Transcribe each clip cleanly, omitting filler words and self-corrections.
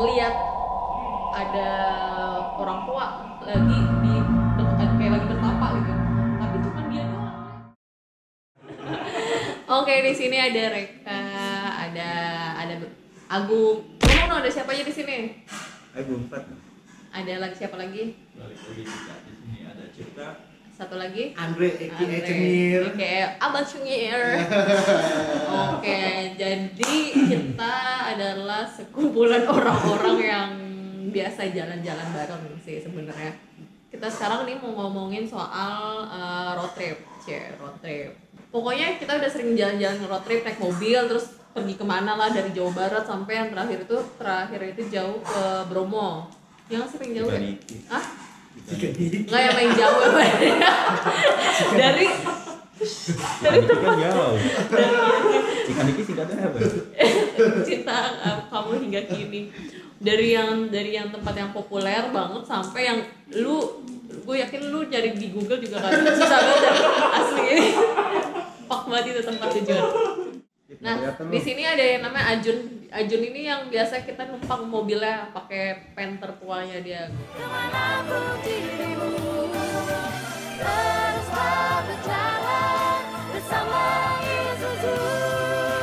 ngeliat ada orang tua lagi di kayak lagi bertapa gitu, tapi cuma dia doang. Oke, di sini ada Reka, ada Agung. Ngomong ada siapa aja di sini? Agung 4. Ada lagi siapa lagi? Balik lagi kita di sini ada Cipta. Satu lagi? Andre Cengir. Oke, Abang Cengir. Oke, jadi kita adalah sekumpulan orang-orang yang biasa jalan-jalan bareng sih sebenarnya. Kita sekarang nih mau ngomongin soal road trip, road trip. Pokoknya kita udah sering jalan-jalan road trip naik mobil terus pergi kemana lah dari Jawa Barat sampai yang terakhir itu jauh ke Bromo. Yang sering jauh ya? Ah? Nggak yang main jauh dari tempat jauh. Ikan Niki singkatnya apa? Cinta kamu hingga kini. Dari yang tempat yang populer banget sampai yang gue yakin lu cari di Google juga kan susah banget asli. Pak banget itu tempat tujuan. Nah, di sini ada yang namanya Ajun. Ajun ini yang biasa kita numpang mobilnya pakai Panther tuanya dia.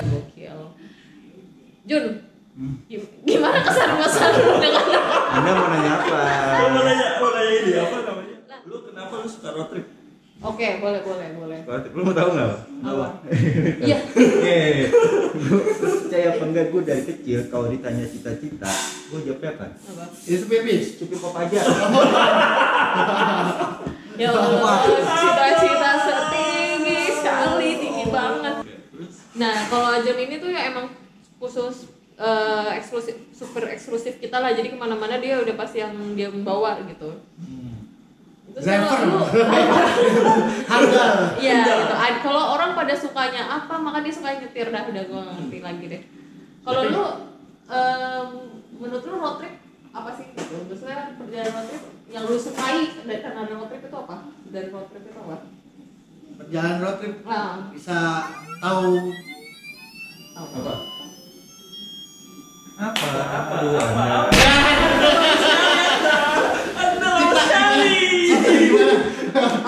Gokil. Jun, gimana kesan lu dengan? Anda mau nanya apa? Mau nanya ini apa namanya? Lu kenapa lu suka road trip? Oke, boleh. Lu mau tahu nggak? Apa? Iya. Lu percaya apa enggak, gue dari kecil kalau ditanya cita-cita, gue jawabnya apa? Apa? Itu pipis. Cupil pop aja. Ya Allah, cita-cita setinggi sekali, tinggi banget. Nah, kalau Ajun ini tuh ya emang khusus eksklusif, super eksklusif kita lah. Jadi kemana-mana dia udah pasti yang dia membawa gitu. Terus kalau lu harga. Iya, gitu. Kalau orang pada sukanya apa, maka dia suka nyetir dah. Udah gue ngerti lagi deh. Kalau lu menurut lu road trip apa sih gitu? Maksudnya perjalanan road trip yang lu sukai dari karena road trip itu apa? Dari road trip itu apa? Perjalanan road trip Nah, bisa tahu Apa? Apa?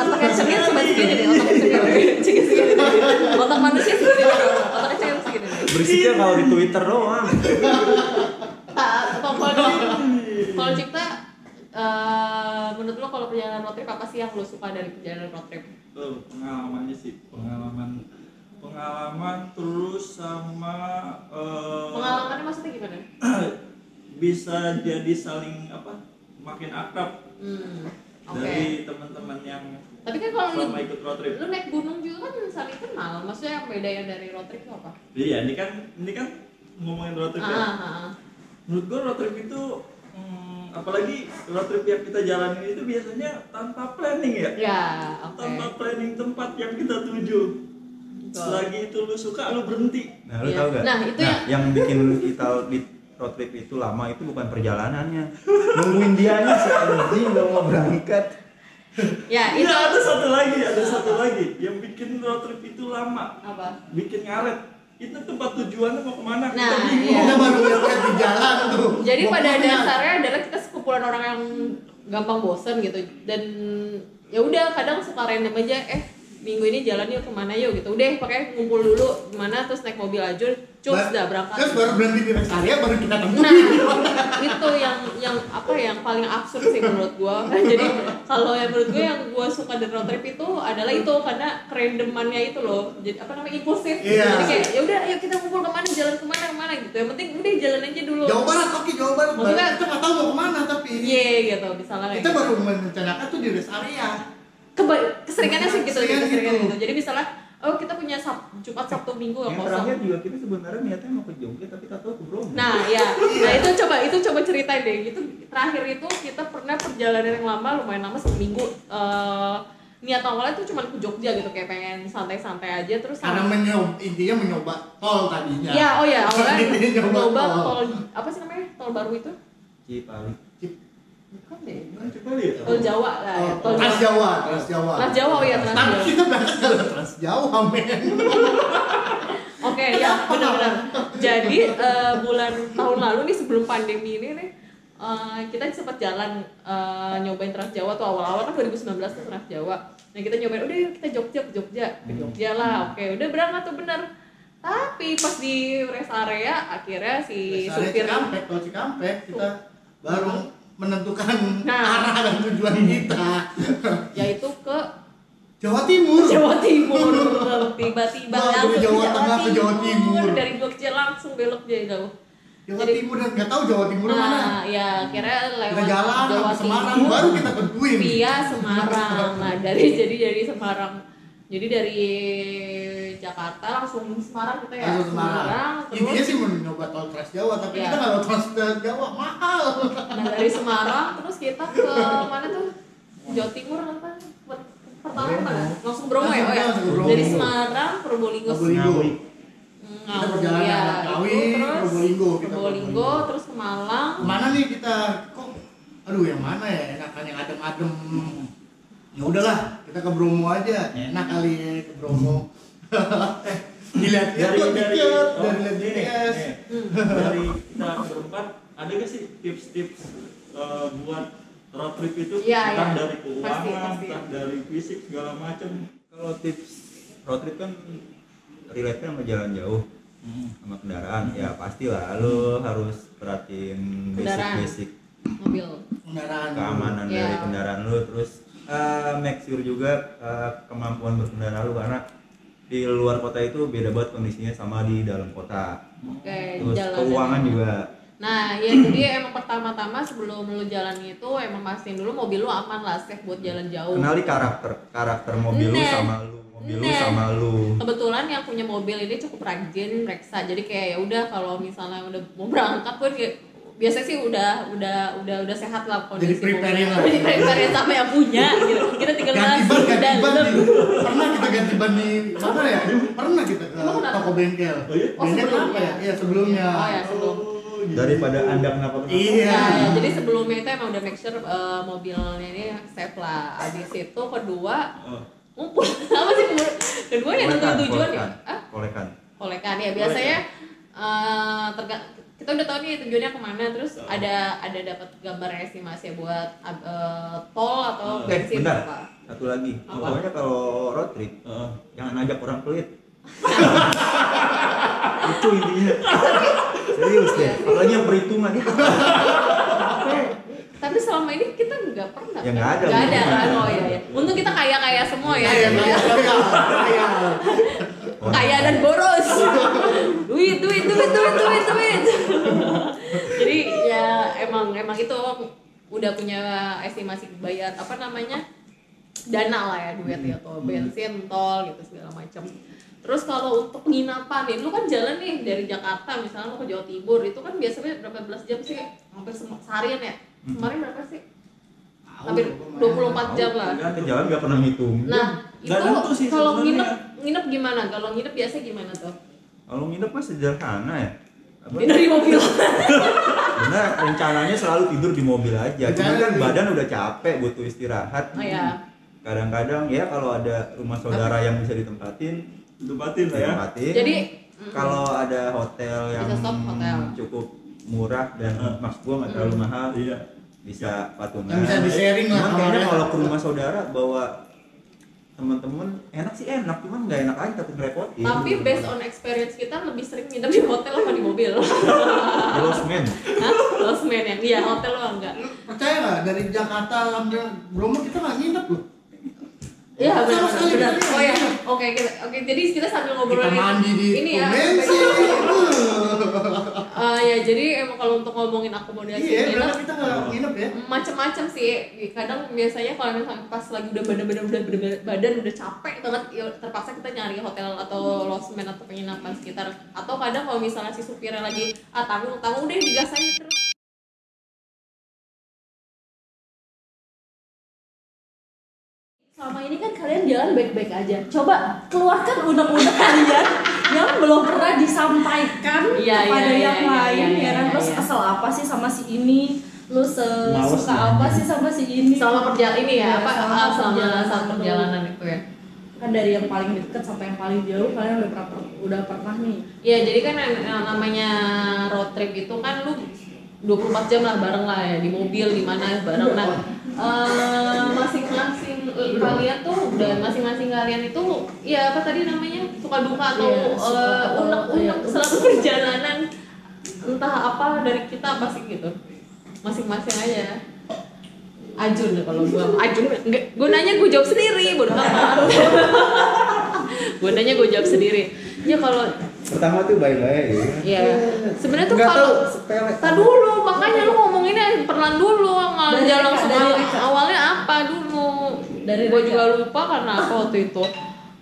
otaknya cengir cuma segini deh, otak manusia segini deh, otaknya cengir segini deh. Berisiknya kalau di Twitter doang. Kalau Cipta, menurut lo kalau perjalanan road trip apa sih yang lo suka dari perjalanan road trip? Pengalamannya sih, pengalaman terus sama Pengalamannya maksudnya gimana? bisa jadi saling makin akrab Oke. dari teman-teman yang Tapi kan kalau selama ikut road trip. lu naik gunung juga kan saling kenal. Maksudnya yang beda yang dari road trip itu apa? Iya, ini kan ngomongin road trip ya. Menurut gua road trip itu apalagi road trip yang kita jalanin itu biasanya tanpa planning ya. Ya, oke. Tanpa planning tempat yang kita tuju. Selagi itu lu suka, lu berhenti. Nah, lu Iya. tahu nggak? Nah, itu yang bikin kita di road trip itu lama itu bukan perjalanannya, nungguin dianya si anjing nggak mau berangkat. Ya, itu Iya, ada satu lagi yang bikin road trip itu lama. apa? Bikin ngaret. Itu tempat tujuannya mau kemana? Nah, kita bingung. iya. kita baru lihat di jalan tuh. Jadi Mau pada kemana? dasarnya adalah kita sekumpulan orang yang gampang bosen gitu, dan ya udah kadang suka random aja, minggu ini jalan yuk kemana yuk gitu, udah pakai ngumpul dulu gimana terus naik mobil Ajun, cus dah berangkat. Terus baru berhenti di rest area baru kita temui. Nah, itu yang apa yang paling absurd sih menurut gua. Jadi kalau yang menurut gua yang gua suka dari road trip itu adalah itu karena kerandomannya itu loh. Jadi apa namanya, impulsif. Iya. Jadi kayak ya udah ayo kita kumpul kemana, jalan kemana gitu. Yang penting udah jalan aja dulu. Jawa Barat, oke Jawa Barat. Maksudnya kita nggak tahu mau kemana tapi Iya gitu misalnya kayak kita gitu. baru merencanakan tuh di rest area. Keseringannya sih gitu, Keseringan keseringan gitu. gitu. Jadi misalnya kita punya Jumat Sabtu Minggu Yang nggak terakhir kosong. juga kita sebenarnya niatnya mau ke Jogja tapi kita tahu ke Bromo. Nah ya, nah itu coba ceritain deh. Itu terakhir itu kita pernah perjalanan yang lama, lumayan lama, seminggu. Niat awalnya tuh cuma ke Jogja gitu, kayak pengen santai-santai aja terus. Karena intinya mencoba tol tadinya. Ya, oh ya awalnya Intinya nyoba tol. tol apa sih namanya, tol baru itu? Cipali. Bukan deh. Coba lihat. Tol Jawa lah ya. Tol Trans Jawa. Trans Jawa, oh iya Trans Tapi Jawa. kita berangkat kalau Trans Jawa men. Oke, ya benar-benar. Jadi bulan tahun lalu nih sebelum pandemi ini nih kita sempat jalan nyobain Trans Jawa tuh awal-awal kan 2019 tuh Trans Jawa. Nah kita nyobain udah yuk kita ke Jogja lah. Oke, udah berangkat tuh bener. Tapi pas di rest area akhirnya si supir Tol Cikampek kita baru menentukan arah dan tujuan kita. yaitu ke Jawa Timur. Tiba-tiba Wah, langsung dari Jawa Tengah ke Jawa Timur. Dari Jogja langsung belok jauh. Jawa Timur dan nggak tahu Jawa Timur mana. Ya kira lewat Kita jalan Jawa ke Semarang Timur, baru kita tentuin. via Semarang. Nah dari Semarang. Jadi dari Jakarta langsung Semarang kita ya. Langsung Semarang. Intinya Terus sih mau nyoba tol Trans Jawa, tapi Iya. kita nggak tahu Trans Jawa mahal. nah dari Semarang terus kita ke mana tuh? Jawa Timur apa? Pertama mana? Langsung Bromo ya? Oh ya. Langsung Bromo. Dari Semarang Probolinggo. Probolinggo. Kita Kita perjalanan Ngawi, Probolinggo, terus ke Malang. Kemana nih kita? Kok? Aduh yang mana ya? Enakan yang adem-adem. Ya udahlah, kita ke Bromo aja. Enak kali ya ke Bromo. Dilihat dari dari lihat GPS. dari kita berempat ada gak sih tips-tips buat road trip itu Iya, entah iya. dari keuangan, Pasti. entah dari fisik segala macam. Kalau tips road trip kan relate-nya sama jalan jauh sama kendaraan, ya pastilah lo harus perhatiin Kendaraan. basic Mobil. Kendaraan. keamanan Iya. dari kendaraan lo, terus make sure juga kemampuan berkendara lo, karena di luar kota itu beda banget kondisinya sama di dalam kota. Oke, Terus jalan. keuangan juga. Nah, ya jadi emang pertama-tama sebelum lu jalan itu emang pastiin dulu mobil lu aman lah, safe buat jalan jauh. Kenali karakter mobil lu Nah. sama lu, mobil lu Nah. sama lu. Kebetulan yang punya mobil ini cukup rajin, reksa. Jadi kayak ya udah kalau misalnya udah mau berangkat pun kayak biasanya sih udah sehat lah kondisi. Jadi prepare-in lah. Jadi prepare sama yang punya gitu. Kita tinggal Ganti masuk ban dalam. pernah kita ganti ban di mana ya? Pernah kita ke Emang kenapa? toko bengkel. Oh iya? Oh, Bengkel sebelumnya? apa ya? Iya sebelumnya. Oh ya, sebelum. Daripada Anda kenapa? Iya. Ya, jadi sebelumnya itu emang udah make sure mobilnya ini safe lah. Habis itu kedua ngumpul apa sih kedua yang nentuin tujuan ya? Kolekan ya biasanya kita udah tahu nih tujuannya kemana, terus ada dapat gambar estimasi buat tol atau bensin Bentar, apa? satu lagi. Apa? Pokoknya kalau road trip jangan ajak orang pelit. Itu intinya. Serius deh, apalagi yang perhitungan. Tapi selama ini kita nggak pernah. Ya, nggak ada. Nggak ada kan? Oh iya. Untung kita kaya semua ya. Iya. Kaya dan boros. duit. Jadi ya emang itu udah punya estimasi bayar apa namanya dana lah ya, duit ya, atau bensin, tol gitu segala macam. Terus kalau untuk penginapan nih, lu kan jalan nih dari Jakarta misalnya mau ke Jawa Timur, itu kan biasanya berapa belas jam sih? Hampir seharian ya? Kemarin berapa sih? Hampir 24 jam lah. Kan ke jalan nggak pernah ngitung. Nah, Nggak itu tentu sih kalau sebenarnya. nginep gimana? Kalau nginep biasa gimana tuh? Kalau nginep mah sederhana ya. Apa? Tidur di mobil. Benar, rencananya selalu tidur di mobil aja. Cuma kan badan udah capek, butuh istirahat. Oh ya. Kadang-kadang ya kalau ada rumah saudara yang bisa ditempatin, Tempatin lah ya. ditempatin. Jadi Kalau ada hotel yang Bisa stop hotel. cukup murah dan maksud gua nggak terlalu mahal, Iya. bisa patungan. Yang bisa di-sharing lah. Cuman kayaknya kalau ke rumah saudara bawa temen-temen enak sih enak, cuman nggak enak aja, takut ngerepotin. tapi based on experience kita lebih sering nginep di hotel apa di mobil? Lost man. Hah? Lost man ya? Iya, hotel lo enggak? Percaya nggak dari Jakarta sampai Bromo kita nggak nginep loh. Iya, Sama sekali benar. kita Oh ya. nginep. Oke, jadi kita sambil ngobrolin Kita mandi di ini ya. bensin. Ya, jadi emang kalau untuk ngomongin akomodasi Iya, nginep, berarti kita nggak nginep ya. macem-macem sih. Kadang biasanya kalau misalnya pas lagi udah badan udah capek banget, ya terpaksa kita nyari hotel atau losmen atau penginapan sekitar. Atau kadang kalau misalnya si supirnya lagi tanggung deh digas aja terus. Selama ini kan kalian jalan baik-baik aja. Coba keluarkan unek-unek kalian yang belum pernah disampaikan kepada yang lain ya kan. Terus kesel apa sih sama si ini? Lu Males suka lah. apa sih sama si ini? Selama perjalanan ini ya, apa selama saat perjalanan itu ya. kan dari yang paling deket sampai yang paling jauh kalian udah pernah nih. Ya jadi kan yang namanya road trip itu kan lu 24 jam lah bareng lah ya, di mobil di mana bareng. Nah masing-masing kalian tuh dan masing-masing kalian itu ya apa tadi namanya suka duka atau unek-unek selama perjalanan, entah apa dari kita apa sih gitu, masing-masing aja. Ajun kalau gua Ajun enggak, gue nanya gue jawab sendiri, bodoh amat. Gue nanya gue jawab sendiri. Ya kalau pertama tuh bye-bye ya. Sebenarnya tuh kalau tak dulu, makanya lu ngomonginnya perlahan dulu, nggak langsung awalnya apa dulu. Dari gue juga lupa karena apa waktu itu.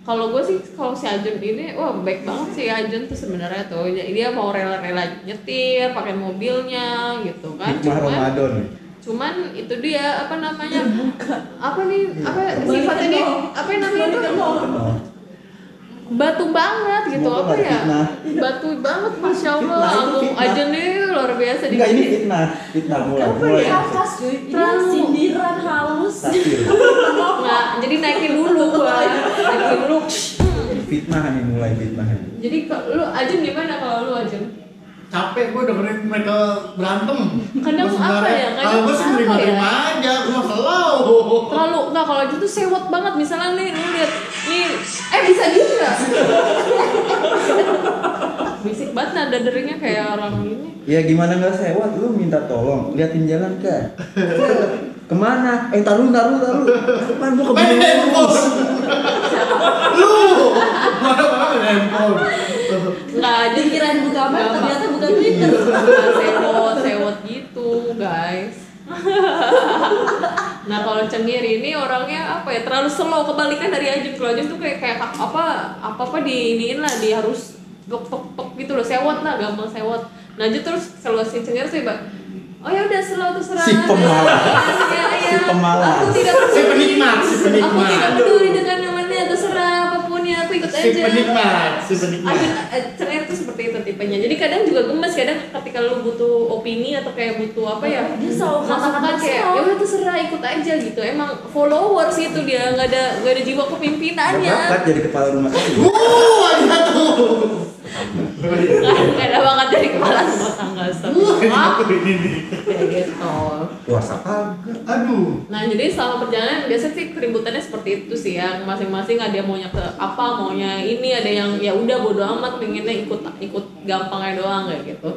Kalau gue sih, kalau si Ajun ini, wah baik banget sih Ajun tuh sebenarnya tuh. Dia mau rela-rela nyetir, pakai mobilnya gitu kan. Cuman itu dia apa namanya? Apa nih? Apa sifatnya nih? Apa yang namanya itu? Batu banget gitu, apa ya? Batu banget, masya Allah. Ajun ini luar biasa. Enggak, ini fitnah mulai. Kas cuy, ini sindiran halus. Nggak, jadi naikin dulu gua, naikin dulu. Fitnah nih, mulai fitnah. Jadi lu Ajun gimana kalau lu Ajun? Capek gue dengerin mereka berantem. Kadang apa ya? Kalau gue sih nerima aja, gue mah selalu. Terlalu enggak, kalau Ajun tuh sewot banget. Misalnya nih, lu lihat nih, bisa diem nggak? Bisik banget nada deringnya kayak orang ini. Ya gimana nggak sewot, lu minta tolong, liatin jalan kan. Kemana? Taruh. Kapan gua kebingungan. Lu mana handphone. Enggak, Ajun Kirain buka map ternyata buka Twitter. Sewot gitu, guys. Nah kalau Cengir ini orangnya apa ya, terlalu slow, kebalikan dari Ajun. Kalau Ajun tuh kayak apa diiniin lah, dia harus pek gitu loh, sewot lah, gampang sewot. Nah Ajun terus kalau si Cengir tuh oh ya udah slow terserah. Si pemalas. Ya. Si pemalas. Aku tidak Si penikmat. Aku tidak peduli dengan namanya, terserah apapun ya, aku ikut aja. Si penikmat. Ajun Cengir tuh seperti itu tipenya. Jadi kadang juga gemes, kadang ketika lu butuh opini atau kayak butuh apa ya, Dia selalu katakan kayak ya udah terserah ikut aja gitu. Emang followers itu dia, nggak ada jiwa kepimpinannya. Bakat jadi kepala rumah tangga. Ada tuh. Nggak ada bakat dari kepala rumah tangga. Kayak gitu. Puasa kagak. Aduh. Nah jadi selama perjalanan biasa sih keributannya seperti itu sih ya, masing-masing ada yang maunya ke apa, maunya ini, ada yang ya udah bodo amat, pengennya ikut gampangnya doang kayak gitu.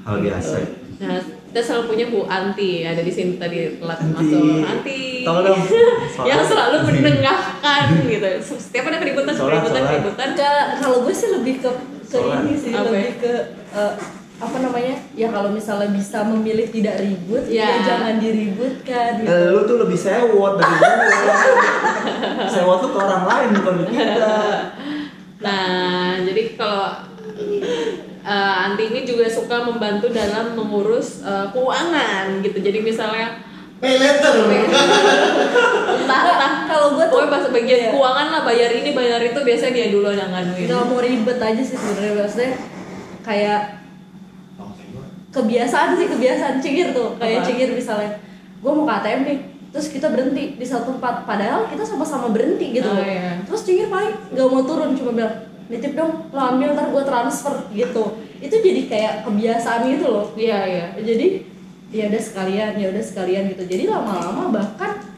Hal biasa. Nah kita selalu punya Bu Anti, ada di sini tadi telat masuk. Anti Tolong. yang selalu menengahkan gitu. Setiap ada keributan. Kalau gue sih lebih ke ini sih, Apa? lebih ke apa namanya, ya kalau misalnya bisa memilih tidak ribut, ya jangan diributkan gitu. Lu tuh lebih sewot dari gua. Sewot tuh ke orang lain, bukan ke kita. Nah jadi kalau Anti ini juga suka membantu dalam mengurus keuangan gitu. Jadi misalnya Pay letter. entah Kalau gue tuh pokoknya pas bagian keuangan lah, bayar ini bayar itu biasanya dia dulu yang ngaduin. nggak mau ribet aja sih sebenarnya, maksudnya kayak kebiasaan Cengir tuh. Kayak Cengir misalnya gue mau ke ATM nih, terus kita berhenti di satu tempat, padahal kita sama-sama berhenti gitu loh. Iya. Terus Cengir paling nggak mau turun, cuma bilang nitip dong, lo ambil ntar gue transfer gitu. Itu jadi kayak kebiasaan gitu loh. Iya. Jadi ya udah sekalian gitu. Jadi lama-lama bahkan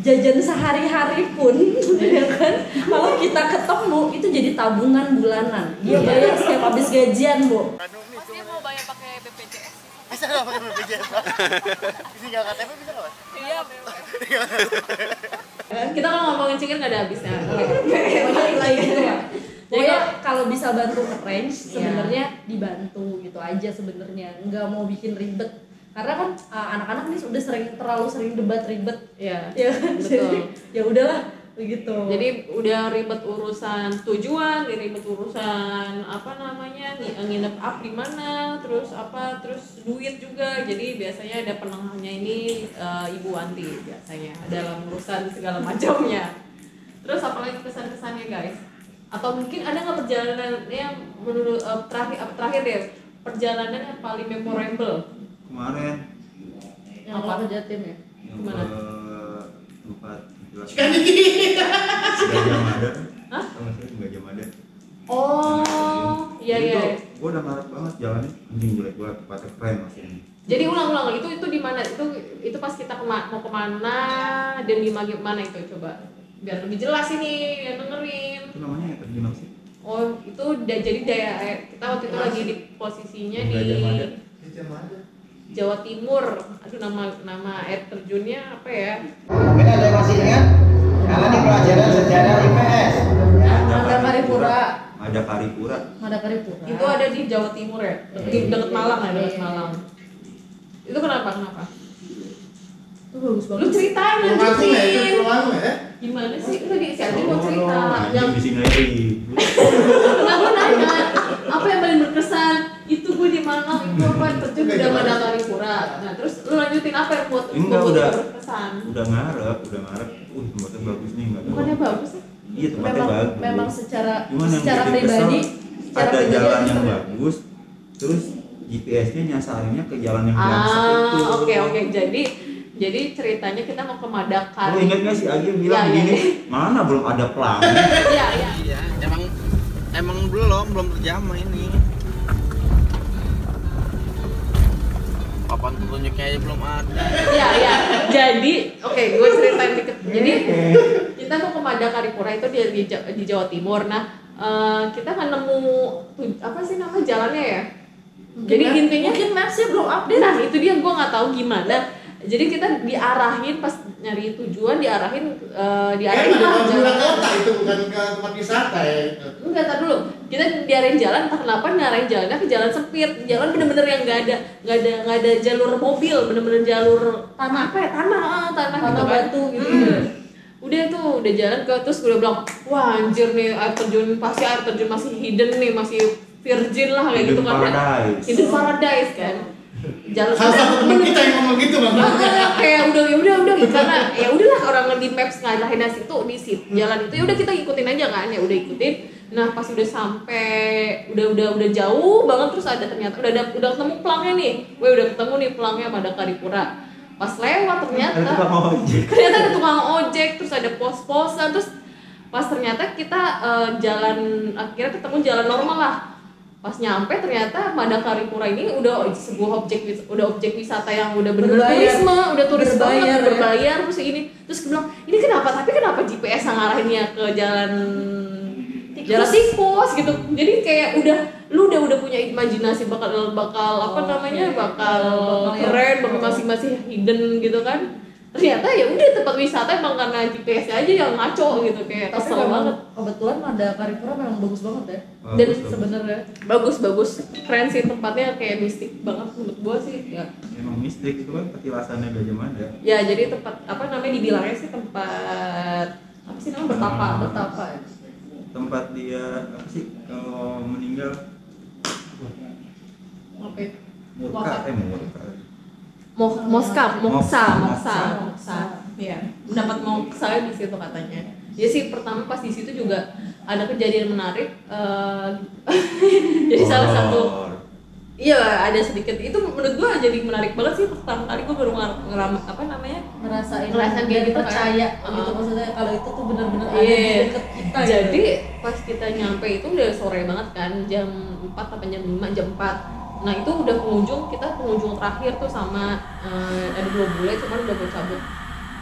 jajan sehari-hari pun ya kan, kalau kita ketemu itu jadi tabungan bulanan. Dia bayar setiap habis gajian, Bu. Maksudnya mau bayar pakai BPJS? Bisa nggak pakai BPJS, Pak? Bisa nggak KTP, bisa nggak, Pak? Iya. Kita kalau ngomongin Cengir nggak ada habisnya. Pokoknya kalau bisa bantu range sebenarnya dibantu gitu aja sebenarnya, nggak mau bikin ribet karena kan anak-anak nih sudah terlalu sering debat ribet. Iya. Ya Betul. ya udahlah begitu. Jadi udah ribet urusan tujuan, ribet urusan apa namanya nginep up di mana, terus duit juga. Jadi biasanya ada penengahnya ini Ibu Anti biasanya dalam urusan segala macamnya. Terus apalagi kesan-kesannya guys? Atau mungkin ada nggak perjalanan yang menurut terakhir deh, perjalanan yang paling memorable? Kemarin Yang apa Jatim ya? yang Gimana? ke tempat jelas. Sekali. Gajah Mada. Hah? Tau nggak sih Gajah Mada? Oh, iya Itu iya. gue udah marah banget jalannya, anjing jelek banget, tempatnya keren masih ini. Jadi ulang itu di mana? Itu pas kita mau kemana dan di mana itu coba biar lebih jelas ini yang dengerin. Itu namanya ya terjun apa sih? Oh itu jadi kita waktu itu lagi di posisinya di Gajah Mada. Gajah Mada. Jawa Timur. Aduh nama air terjunnya apa ya? Mungkin ada yang masih ingat? Karena di pelajaran sejarah IPS. Madakaripura. Madakaripura. Madakaripura. Itu ada di Jawa Timur ya, deket Malang ya, deket Iya. Malang. Itu kenapa? Itu bagus banget. Lu ceritain Belum aku ya, itu lanjutin. belum aku ya. Gimana sih? Tadi si Adi mau cerita Anjing yang di sini lagi. aku nanya apa yang paling berkesan itu gue di Malang itu apa terjun udah Madakaripura. Nah terus lu lanjutin apa yang buat Enggak, buat udah. berkesan? Udah ngarep. Tempatnya bagus nih, enggak tahu. Bukannya bagus ya? Iya, tempatnya bagus. Memang secara Cuman yang secara bikin pribadi kesel, ada jalan yang bagus, terus GPS-nya nyasarinnya ke jalan yang bangsat itu. Oke. Jadi ceritanya kita mau ke Madakar. Lu ingat nggak si Agil bilang Iya, gini, iya. mana belum ada pelang? Iya. Iya, emang belum terjamah ini. Papan petunjuknya aja belum ada. Iya. Jadi, oke, gue ceritain dikit. Jadi kita mau ke Madakaripura itu di Jawa Timur. Nah, kita kan nemu apa sih nama jalannya ya? Jadi intinya mungkin mapsnya belum update. nah itu dia gue nggak tahu gimana. Jadi kita diarahin pas nyari tujuan diarahin Kan lah ada jalan. kota itu bukan ke tempat wisata ya itu. Enggak, tar dulu. Kita diarahin jalan, entah kenapa ngarahin jalannya ke jalan sempit. Jalan bener-bener yang nggak ada jalur mobil, bener-bener jalur tanah apa ya? Tanah gitu kan. batu gitu. Udah tuh, udah jalan ke terus gue bilang, wah anjir nih air terjun masih hidden nih, masih virgin lah kayak gitu Hidden kan. paradise. Hidden paradise kan. Jalan Salah satu teman kita yang ngomong gitu bang. kayak udah karena ya udahlah orang di maps ngarahin situ di situ jalan itu ya udah kita ikutin aja kan ya udah ikutin. Nah pas udah sampai udah jauh banget terus ada ternyata udah ketemu pelangnya nih, udah ketemu nih pelangnya Madakaripura. Pas lewat ternyata ada tukang ojek terus ada pos-posan terus pas ternyata kita jalan akhirnya ketemu jalan normal lah. Pas nyampe ternyata Madakaripura ini udah sebuah objek wisata yang udah bener udah turis banget, berbayar terus ini terus gue bilang ini kenapa GPS yang ngarahinnya ke jalan tikus gitu. Jadi kayak lu udah punya imajinasi bakal apa namanya bakal keren, bakal masih hidden gitu kan. Ternyata ya udah tempat wisata emang karena GPS aja yang ngaco gitu kayak Tapi kesel banget. kebetulan Madakaripura memang bagus banget ya. Dan Sebenarnya bagus keren sih tempatnya kayak mistik banget menurut gua sih ya. Emang mistik itu kan petilasannya Gajah Mada. Ya jadi tempat apa namanya dibilangnya sih tempat apa sih namanya bertapa ya. Tempat dia apa sih kalau meninggal Apa? murka. Moksa. Moksa. Iya, mendapat moksa di situ katanya. Jadi sih pertama pas di situ juga ada kejadian menarik. Jadi salah satu iya ada sedikit itu menurut gua jadi menarik banget sih pertama kali gua baru ngerasain kayak gitu percaya kan. gitu maksudnya kalau itu tuh benar-benar ada Iya. di deket kita. Jadi gitu. pas kita nyampe itu udah sore banget kan, jam 4 apa jam 5, jam 4. Nah itu udah kita pengunjung terakhir tuh sama ada 2 bule cuman udah mau cabut.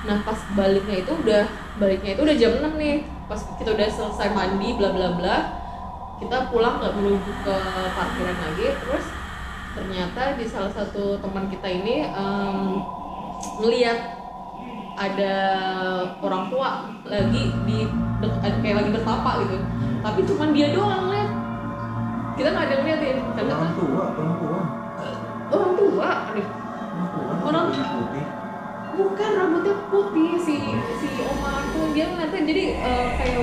Nah pas baliknya itu udah jam 6 nih. Pas kita udah selesai mandi bla bla bla, kita pulang nggak menuju ke parkiran lagi. Terus ternyata di salah satu teman kita ini ngelihat ada orang tua lagi kayak lagi bertapa gitu. Tapi cuman dia doang lihat. Kita nggak ada yang liatin. Orang tua, perempuan. Orang tua, Orang putih. bukan rambutnya putih si Oma itu dia ngeliatnya jadi kayak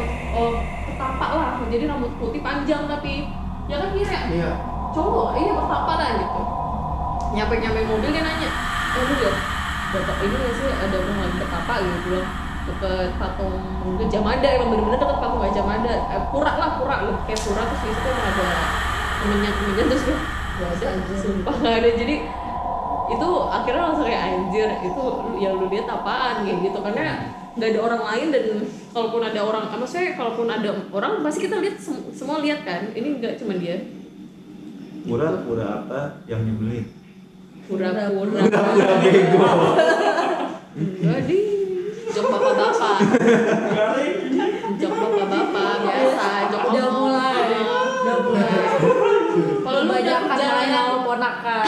bertapa lah. Jadi rambut putih panjang tapi ya kan dia Iya. cowok ini bertapa lah gitu. Nyampe mobil dia nanya, lu lihat bapak ini nggak sih ada orang lagi bertapa gitu bilang deket patung Gajah Mada, emang bener-bener deket patung Gajah Mada, pura loh kayak pura terus di situ emang ada minyak terus gak ada, sumpah gak ada. Jadi itu akhirnya langsung kayak anjir itu yang lu lihat apaan kayak gitu, karena nggak ada orang lain, dan kalaupun ada orang, maksudnya kalaupun ada orang pasti kita lihat semua lihat kan, ini nggak cuma dia. Pura-pura apa yang nyebelin? Pura-pura bego. enggak di jok bapak-bapak, jok bapak-bapak biasa, jok Udah omong. mulai. Kalau lu ada Kebanyakan perjalanan, main ponakan.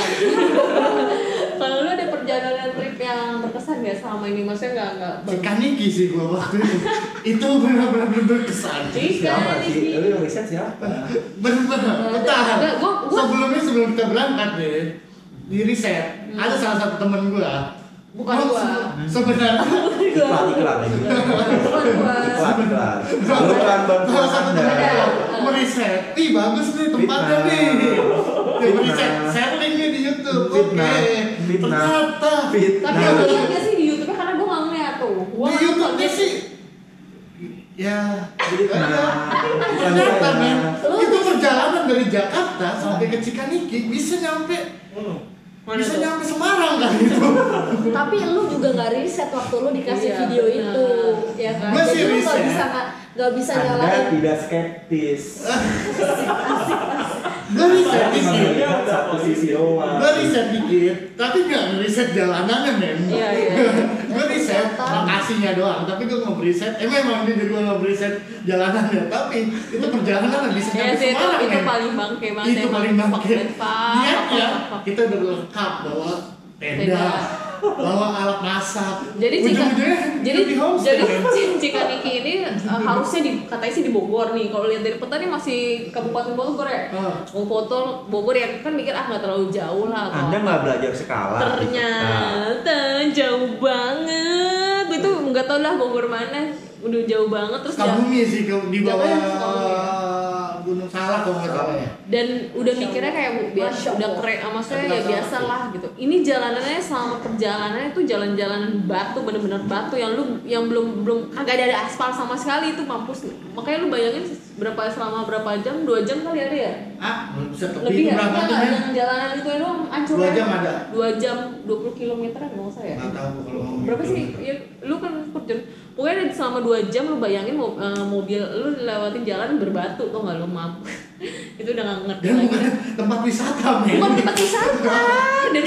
kalau lu ada perjalanan trip yang berkesan nggak selama ini, maksudnya nggak Cikaniki sih gua waktu itu benar-benar berkesan. Siapa sih? Lu yang riset siapa? Bener-bener. Tahan. Enggak, gua- Sebelum kita berangkat deh, di riset ada salah satu temen gua. Bukan gua. Sebenarnya Iklan lagi. Iklan. Lu kan bantu salah satu temen Anda. gua meriset. Ih bagus nih tempatnya Fitnah. nih. Dia meriset, Fitnah. sharing nih di YouTube. Fitnah. Oke. Fitnah. Ternyata Tapi lu lihat nggak sih di YouTube karena gua nggak ngeliat tuh. Gua di nggak YouTube-nya ngeliat. sih ya Bukan ternyata saya. men itu perjalanan dari Jakarta sampai ke Cikaniki bisa nyampe Mana bisa tuh? nyampe Semarang kan itu. Tapi lu juga nggak riset waktu lu dikasih Iya, video benar. itu, ya kan? Gua sih Jadi lu riset. nggak bisa Anda nyalain. tidak skeptis. Gue riset Cuma dikit, melihat satu sisi doang. gue riset dikit, tapi nggak ngeriset jalanannya men. Iya. Gue riset lokasinya doang, tapi gue nggak beriset. Memang dia juga nggak beriset jalanannya, tapi itu perjalanan bisa Ya nyampe sih Semarang itu men. paling bangke banget. Itu emang. paling bangke. Fuck, Niatnya fuck. kita udah lengkap bawa Tenda. tenda, bawa alat masak. Jadi Ujung-ujungnya jadi di homestay, men. Cikaniki ini harusnya katanya sih di Bogor nih. Kalau lihat dari peta nih masih Kabupaten Bogor ya. Mau foto Bogor ya kan mikir nggak terlalu jauh lah. atau Anda apa. nggak belajar skala. Ternyata jauh banget. Itu nggak tau lah Bogor mana. Udah jauh banget terus Sukabumi sih di bawah Jatuhnya Sukabumi. Gunung Salak kalau nggak salah ya. dan udah mikirnya kayak biasa Masya udah Allah. keren, maksudnya Tapi ya nggak biasa salah. lah gitu. Ini jalanannya selama perjalanannya itu jalan-jalanan batu, bener-bener batu yang belum kagak ada aspal sama sekali, itu mampus. Makanya lu bayangin selama berapa jam, 2 jam kali ada ya? Ah, belum bisa Lebih ya? berapa tuh Enggak, men? yang jalanan itu doang hancur. 2 jam ada. 2 jam 20 km kan nggak usah ya? Nggak tahu kalau ngomong Berapa gitu. sih? Ya, lu kan kerja. Pokoknya selama 2 jam lu bayangin mobil lu lewatin jalan berbatu tuh nggak, lu mampus. Itu udah nggak ngerti Dan lagi. bukan tempat wisata men. Bukan tempat wisata. Dan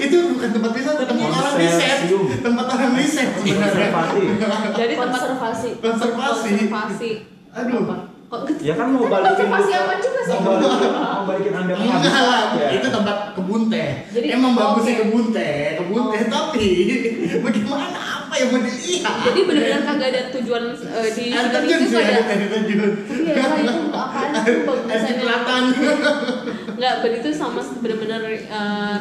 itu bukan tempat wisata, tempat orang riset. Museum. Tempat orang riset sebenarnya. Konservasi. jadi tempat Konservasi. Konservasi. Aduh. Apa? Kok Ya kan mau balikin konservasi apa juga sih? mau balikin Anda ke Enggak lah, habitat ya. itu tempat kebun teh. Jadi, Emang bagus sih oke. kebun teh, tapi bagaimana apa yang mau dilihat? Jadi benar-benar kagak ada tujuan di Air Cikarang terjun itu sih, ada. air terjun. Iya lah, itu apaan itu Air bagusannya? Ciklatan. Nggak, begitu sama benar-benar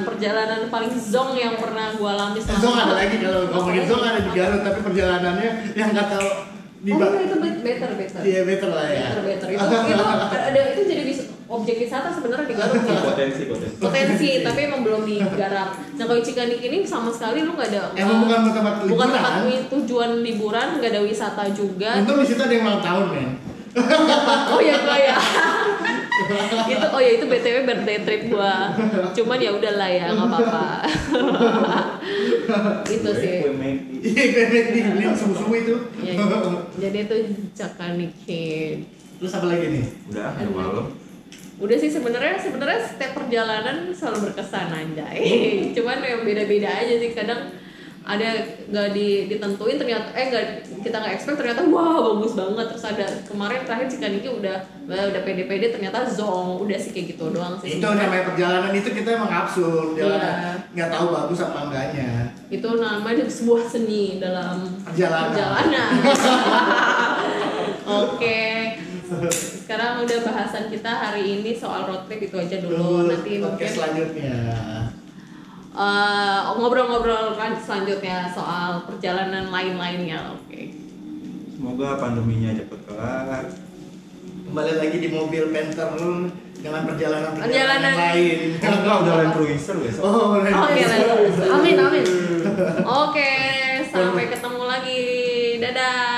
perjalanan paling zong yang pernah gua alami selama. Zong ada lagi kalau ngomongin Zong ada di Garut, tapi perjalanannya yang nggak tahu di Oh, itu better. Iya better lah ya. Better. Itu jadi objek wisata sebenarnya di Garut ya. Potensi, tapi emang belum digarap. Nah kalau Cikaniki ini sama sekali lu nggak ada. Emang bukan tempat bukan liburan. tempat tujuan liburan, nggak ada wisata juga. Untung di situ ada yang ulang tahun men. Oh ya gua ya. itu BTW birthday trip gua. Cuman ya udahlah ya, nggak apa-apa. Itu sih. Iya kayak di beli subuh itu. Ya, jadi itu Cikaniki. Terus apa lagi nih? Udah malam. Udah sih sebenarnya setiap perjalanan selalu berkesan anjay. Cuman yang beda-beda aja sih, kadang ada nggak ditentuin ternyata kita nggak expect ternyata wah bagus banget. Terus ada kemarin terakhir Cikaniki udah pede-pede ternyata zong, udah sih kayak gitu doang sih. Itu namanya perjalanan itu kita emang absurd, Iya. nggak tahu bagus apa enggaknya. Itu namanya sebuah seni dalam Perjalanan. Oke. Sekarang udah bahasan kita hari ini soal road trip itu aja dulu. Nanti Oke, mungkin selanjutnya. ngobrol-ngobrol selanjutnya soal perjalanan lain-lainnya. Oke. Semoga pandeminya cepat kelar. Kembali lagi di mobil Panther dengan perjalanan Perjalanan. lain. Enggak, udah Land Cruiser besok. Oh, Oke, lain. lanjut. Amin. Oke, sampai ketemu lagi. Dadah.